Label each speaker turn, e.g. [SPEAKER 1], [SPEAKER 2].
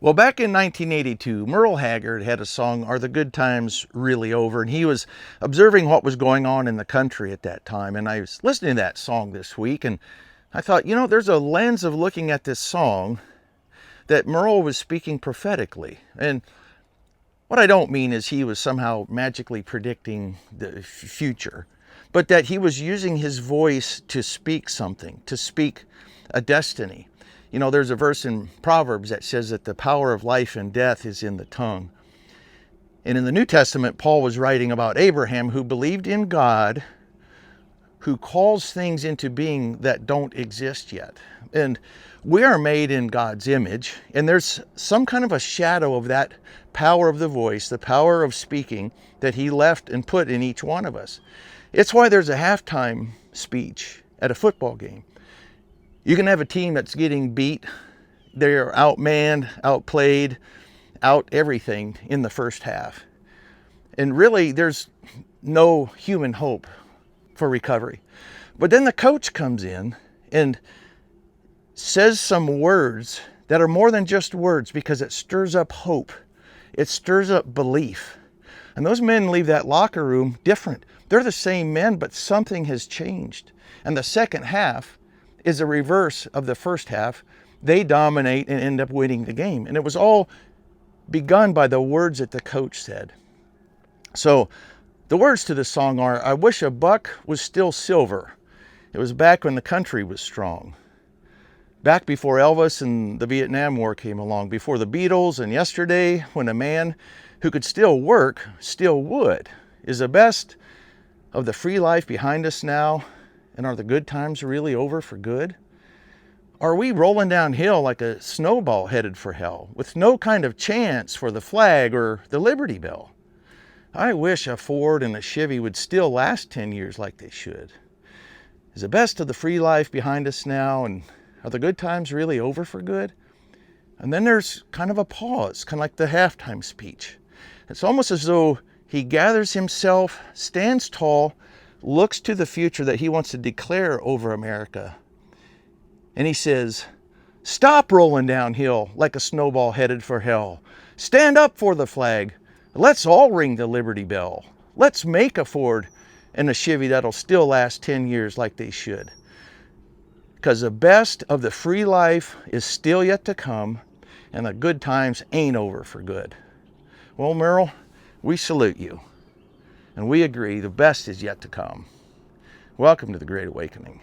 [SPEAKER 1] Well, back in 1982, Merle Haggard had a song, Are the Good Times Really Over? And he was observing what was going on in the country at that time. And I was listening to that song this week, and I thought, there's a lens of looking at this song that Merle was speaking prophetically. And what I don't mean is he was somehow magically predicting the future, but that he was using his voice to speak something, to speak a destiny. There's a verse in Proverbs that says that the power of life and death is in the tongue. And in the New Testament, Paul was writing about Abraham, who believed in God, who calls things into being that don't exist yet. And we are made in God's image, and there's some kind of a shadow of that power of the voice, the power of speaking that he left and put in each one of us. It's why there's a halftime speech at a football game. You can have a team that's getting beat. They're outmanned, outplayed, out everything in the first half. And really, there's no human hope for recovery. But then the coach comes in and says some words that are more than just words, because it stirs up hope. It stirs up belief. And those men leave that locker room different. They're the same men, but something has changed. And the second half is a reverse of the first half. They dominate and end up winning the game. And it was all begun by the words that the coach said. So the words to this song are, I wish a buck was still silver. It was back when the country was strong. Back before Elvis and the Vietnam War came along, before the Beatles and yesterday, when a man who could still work still would. Is the best of the free life behind us now? And are the good times really over for good? Are we rolling downhill like a snowball headed for hell, with no kind of chance for the flag or the Liberty Bell? I wish a Ford and a Chevy would still last 10 years like they should. Is the best of the free life behind us now, and are the good times really over for good? And then there's kind of a pause, kind of like the halftime speech. It's almost as though he gathers himself, stands tall, looks to the future that he wants to declare over America. And he says, stop rolling downhill like a snowball headed for hell. Stand up for the flag. Let's all ring the Liberty Bell. Let's make a Ford and a Chevy that'll still last 10 years like they should. Because the best of the free life is still yet to come, and the good times ain't over for good. Well, Merle, we salute you. And we agree the best is yet to come. Welcome to the Great Awakening.